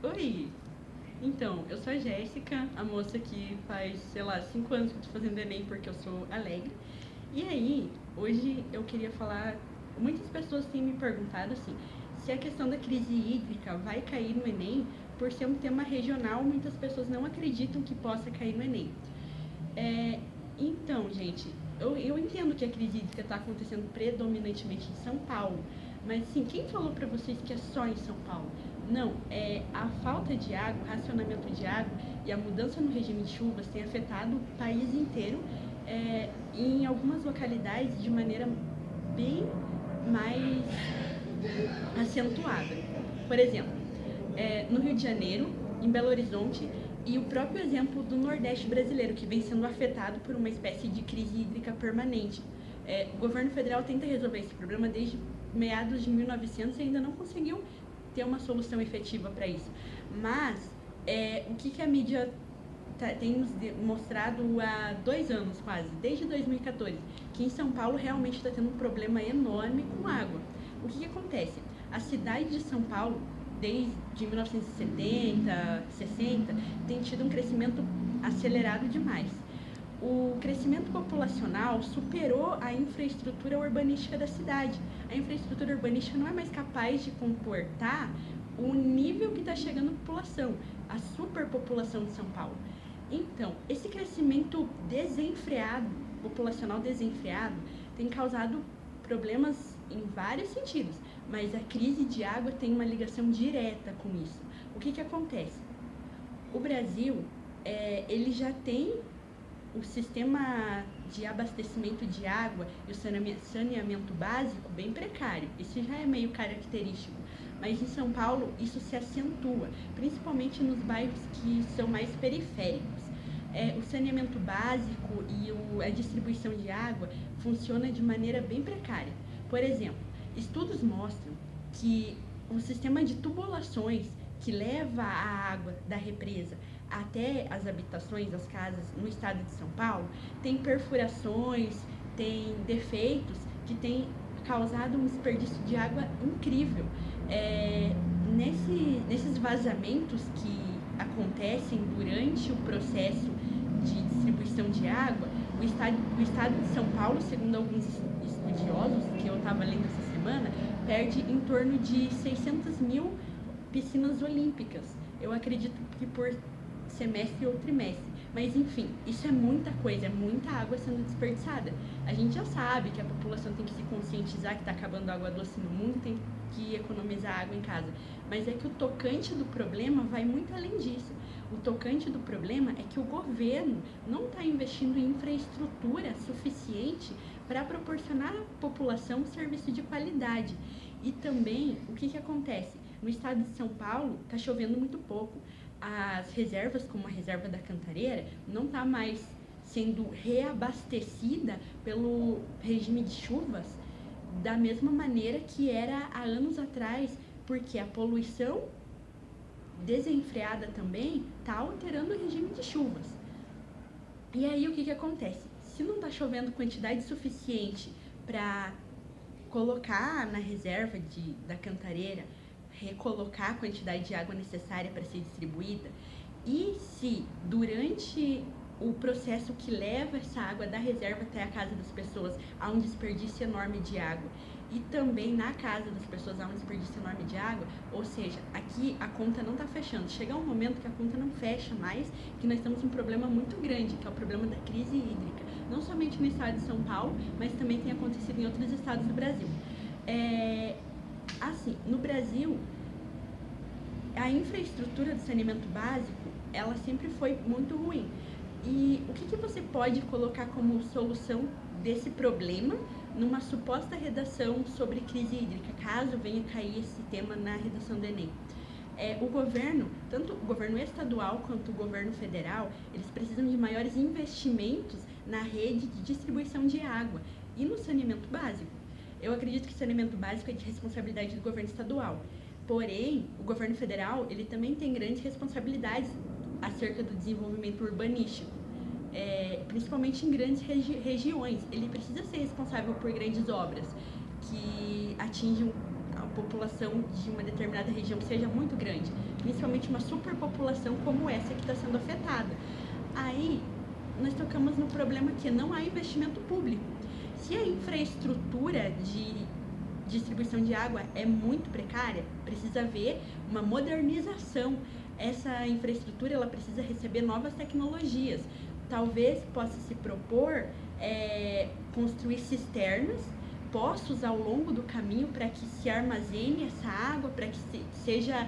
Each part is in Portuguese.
Oi! Então, eu sou a Jéssica, a moça que faz, sei lá, 5 anos que eu tô fazendo Enem porque eu sou alegre. E aí, hoje eu queria falar. Muitas pessoas têm me perguntado assim, se a questão da crise hídrica vai cair no Enem, por ser um tema regional, muitas pessoas não acreditam que possa cair no Enem. É, então, gente, eu entendo que a crise hídrica está acontecendo predominantemente em São Paulo, mas sim, quem falou para vocês que é só em São Paulo? Não, a falta de água, o racionamento de água e a mudança no regime de chuvas tem afetado o país inteiro, em algumas localidades de maneira bem mais acentuada. Por exemplo, no Rio de Janeiro, em Belo Horizonte e o próprio exemplo do Nordeste brasileiro, que vem sendo afetado por uma espécie de crise hídrica permanente. O governo federal tenta resolver esse problema desde meados de 1900 e ainda não conseguiu ter uma solução efetiva para isso. Mas o que a mídia tem nos mostrado há 2 anos quase, desde 2014, que em São Paulo realmente está tendo um problema enorme com água. O que acontece? A cidade de São Paulo, desde 1970, 60, tem tido um crescimento acelerado demais. O crescimento populacional superou a infraestrutura urbanística da cidade. A infraestrutura urbanística não é mais capaz de comportar o nível que está chegando a população, a superpopulação de São Paulo. Então, esse crescimento desenfreado, populacional desenfreado, tem causado problemas em vários sentidos, mas a crise de água tem uma ligação direta com isso. O que acontece? O Brasil, ele já tem o sistema de abastecimento de água e o saneamento básico bem precário. Isso já é meio característico. Mas em São Paulo isso se acentua, principalmente nos bairros que são mais periféricos. O saneamento básico e a distribuição de água funciona de maneira bem precária. Por exemplo, estudos mostram que o sistema de tubulações que leva a água da represa até as habitações, as casas no estado de São Paulo, tem perfurações, tem defeitos que têm causado um desperdício de água incrível. Nesses vazamentos que acontecem durante o processo de distribuição de água, o estado de São Paulo, segundo alguns estudiosos que eu estava lendo essa semana, perde em torno de 600 mil piscinas olímpicas. Eu acredito que por semestre ou trimestre. Mas enfim, isso é muita coisa, é muita água sendo desperdiçada. A gente já sabe que a população tem que se conscientizar que está acabando a água doce no mundo, tem que economizar água em casa. Mas é que o tocante do problema vai muito além disso. O tocante do problema é que o governo não está investindo em infraestrutura suficiente para proporcionar à população um serviço de qualidade. E também, o que acontece? No estado de São Paulo, está chovendo muito pouco. As reservas, como a reserva da Cantareira, não está mais sendo reabastecida pelo regime de chuvas da mesma maneira que era há anos atrás, porque a poluição desenfreada também está alterando o regime de chuvas. E aí o que acontece? Se não está chovendo quantidade suficiente para colocar na reserva da Cantareira, recolocar a quantidade de água necessária para ser distribuída, e se durante o processo que leva essa água da reserva até a casa das pessoas há um desperdício enorme de água, e também na casa das pessoas há um desperdício enorme de água, ou seja, aqui a conta não está fechando. Chega um momento que a conta não fecha mais, que nós temos um problema muito grande, que é o problema da crise hídrica. Não somente no estado de São Paulo, mas também tem acontecido em outros estados do Brasil. Assim, no Brasil, a infraestrutura de saneamento básico, ela sempre foi muito ruim. E o que você pode colocar como solução desse problema numa suposta redação sobre crise hídrica, caso venha cair esse tema na redação do Enem? O governo, tanto o governo estadual quanto o governo federal, eles precisam de maiores investimentos na rede de distribuição de água e no saneamento básico. Eu acredito que saneamento básico é de responsabilidade do governo estadual. Porém, o governo federal, ele também tem grandes responsabilidades acerca do desenvolvimento urbanístico, principalmente em grandes regiões. Ele precisa ser responsável por grandes obras que atinjam a população de uma determinada região, seja muito grande. principalmente uma superpopulação como essa que está sendo afetada. Aí, nós tocamos no problema que não há investimento público. Se a infraestrutura de distribuição de água é muito precária, precisa haver uma modernização. Essa infraestrutura ela precisa receber novas tecnologias. Talvez possa se propor construir cisternas, poços ao longo do caminho para que se armazene essa água, para que seja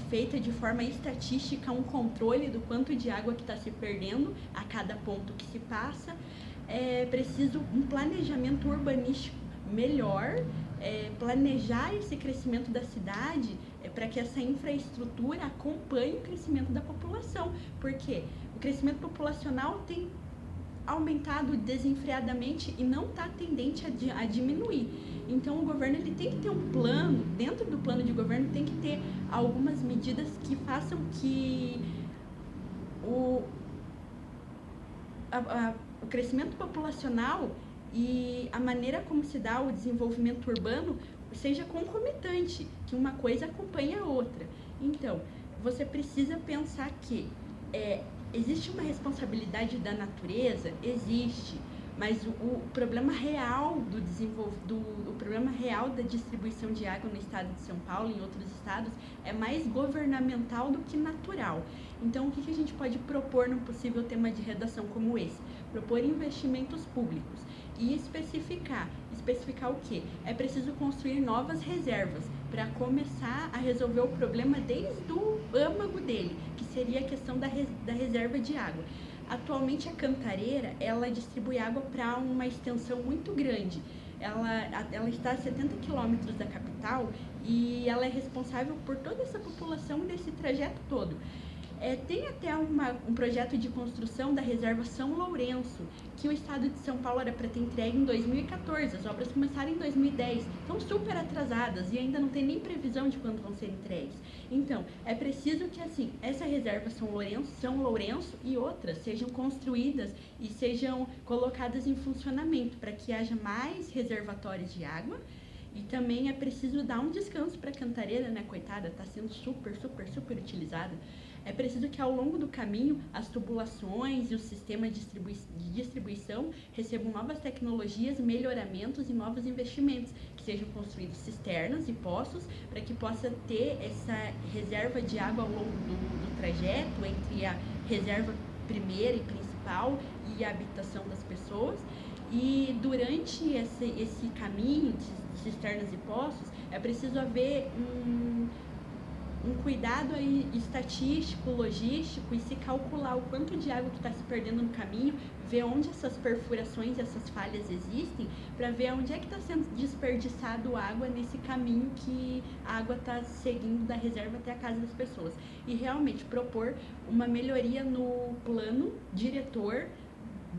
feita de forma estatística um controle do quanto de água que está se perdendo a cada ponto que se passa. É preciso um planejamento urbanístico melhor, planejar esse crescimento da cidade para que essa infraestrutura acompanhe o crescimento da população, porque o crescimento populacional tem aumentado desenfreadamente e não está tendente a diminuir. Então o governo ele tem que ter um plano, dentro do plano de governo tem que ter algumas medidas que façam que o crescimento populacional e a maneira como se dá o desenvolvimento urbano seja concomitante, que uma coisa acompanhe a outra. Então, você precisa pensar que existe uma responsabilidade da natureza? Existe, mas o problema real o problema real da distribuição de água no estado de São Paulo e em outros estados é mais governamental do que natural. Então, o que a gente pode propor num possível tema de redação como esse? Propor investimentos públicos e especificar o quê? É preciso construir novas reservas para começar a resolver o problema desde o âmago dele, que seria a questão da reserva de água. Atualmente a Cantareira, ela distribui água para uma extensão muito grande. Ela está a 70 quilômetros da capital e ela é responsável por toda essa população desse trajeto todo. Tem até um projeto de construção da reserva São Lourenço, que o estado de São Paulo era para ter entregue em 2014, as obras começaram em 2010, estão super atrasadas e ainda não tem nem previsão de quando vão ser entregues. Então, é preciso que assim, essa reserva São Lourenço e outras sejam construídas e sejam colocadas em funcionamento para que haja mais reservatórios de água. E também é preciso dar um descanso para a Cantareira, né, coitada, está sendo super utilizada. É preciso que ao longo do caminho as tubulações e o sistema de distribuição recebam novas tecnologias, melhoramentos e novos investimentos, que sejam construídos cisternas e poços para que possa ter essa reserva de água ao longo do trajeto entre a reserva primeira e principal e a habitação das pessoas. E durante esse caminho de cisternas e poços é preciso haver um cuidado aí estatístico, logístico e se calcular o quanto de água que está se perdendo no caminho, ver onde essas perfurações, essas falhas existem, para ver onde é que está sendo desperdiçado água nesse caminho que a água está seguindo da reserva até a casa das pessoas. E realmente propor uma melhoria no plano diretor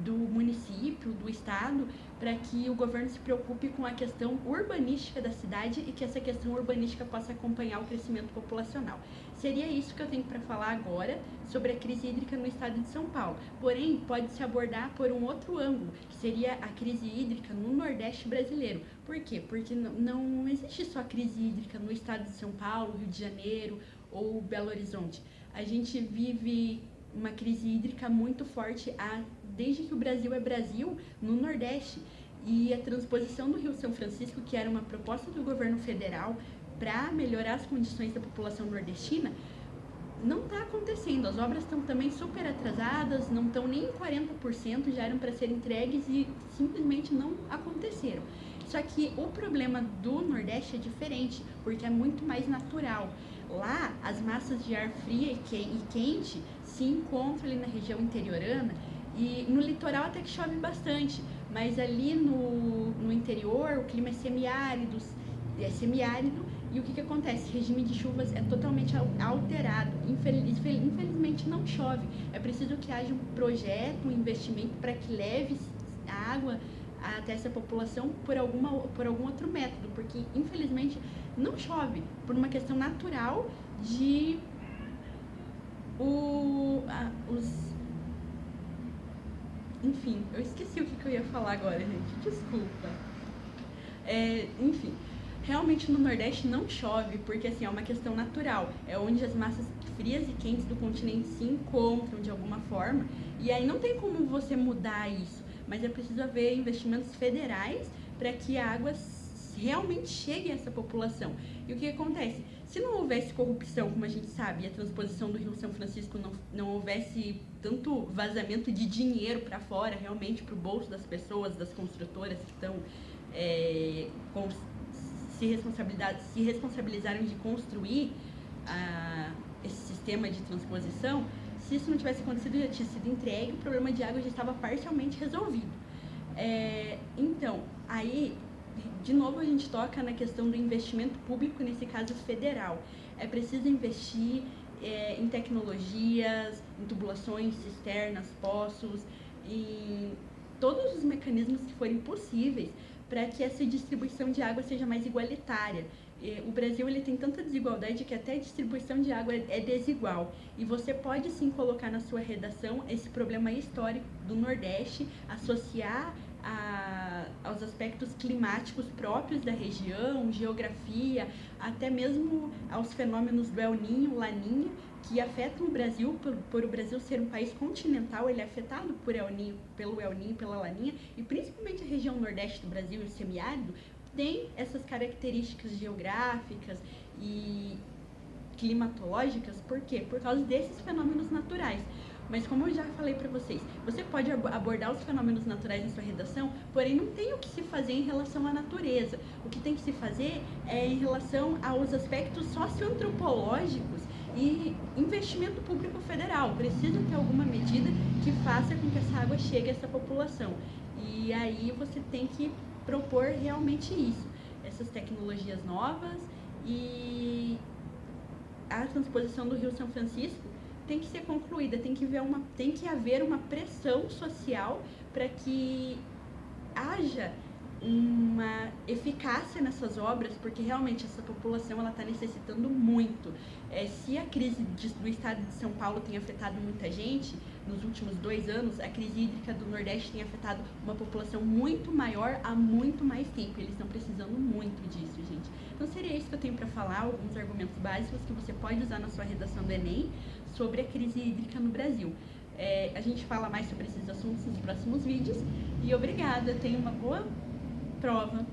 do município, do estado, para que o governo se preocupe com a questão urbanística da cidade e que essa questão urbanística possa acompanhar o crescimento populacional. Seria isso que eu tenho para falar agora sobre a crise hídrica no estado de São Paulo. Porém, pode-se abordar por um outro ângulo, que seria a crise hídrica no Nordeste brasileiro. Por quê? Porque não existe só crise hídrica no estado de São Paulo, Rio de Janeiro ou Belo Horizonte. A gente vive uma crise hídrica muito forte desde que o Brasil é Brasil, no Nordeste. E a transposição do Rio São Francisco, que era uma proposta do governo federal para melhorar as condições da população nordestina, não está acontecendo. As obras estão também super atrasadas, não estão nem em 40%, já eram para ser entregues e simplesmente não aconteceram. Só que o problema do Nordeste é diferente, porque é muito mais natural. Lá, as massas de ar fria e quente se encontram ali na região interiorana e no litoral até que chove bastante, mas ali no interior o clima é semiárido e o que acontece? O regime de chuvas é totalmente alterado, infelizmente não chove. É preciso que haja um projeto, um investimento para que leve a água até essa população por algum outro método, porque infelizmente não chove por uma questão natural de enfim, eu esqueci o que eu ia falar agora, gente, desculpa. Enfim, Realmente no Nordeste não chove, porque assim, é uma questão natural. É onde as massas frias e quentes do continente se encontram de alguma forma. E aí não tem como você mudar isso. Mas é preciso haver investimentos federais para que a água realmente chegue a essa população. E o que acontece? Se não houvesse corrupção, como a gente sabe, e a transposição do Rio São Francisco não houvesse tanto vazamento de dinheiro para fora, realmente para o bolso das pessoas, das construtoras que estão se responsabilizaram de construir esse sistema de transposição, se isso não tivesse acontecido, já tinha sido entregue, o problema de água já estava parcialmente resolvido. Então, aí, de novo, a gente toca na questão do investimento público, nesse caso federal. É preciso investir em tecnologias, em tubulações, cisternas, poços, em todos os mecanismos que forem possíveis para que essa distribuição de água seja mais igualitária. O Brasil ele tem tanta desigualdade que até a distribuição de água é desigual. E você pode sim colocar na sua redação esse problema histórico do Nordeste, associar aos aspectos climáticos próprios da região, geografia, até mesmo aos fenômenos do El Niño, Laninha, que afetam o Brasil, por o Brasil ser um país continental, ele é afetado pelo El Niño, pela Laninha, e principalmente a região nordeste do Brasil, o semiárido, tem essas características geográficas e climatológicas. Por quê? Por causa desses fenômenos naturais. Mas como eu já falei para vocês, você pode abordar os fenômenos naturais em sua redação, porém não tem o que se fazer em relação à natureza. O que tem que se fazer é em relação aos aspectos socioantropológicos e investimento público federal. Precisa ter alguma medida que faça com que essa água chegue a essa população. E aí você tem que propor realmente isso, essas tecnologias novas, e a transposição do Rio São Francisco tem que ser concluída, tem que haver uma pressão social para que haja uma eficácia nessas obras, porque realmente essa população ela está necessitando muito. Se a crise do estado de São Paulo tem afetado muita gente, nos últimos 2 anos, a crise hídrica do Nordeste tem afetado uma população muito maior há muito mais tempo. Eles estão precisando muito disso, gente. Então seria isso que eu tenho para falar, alguns argumentos básicos que você pode usar na sua redação do Enem sobre a crise hídrica no Brasil. A gente fala mais sobre esses assuntos nos próximos vídeos. E obrigada, tenha uma boa prova.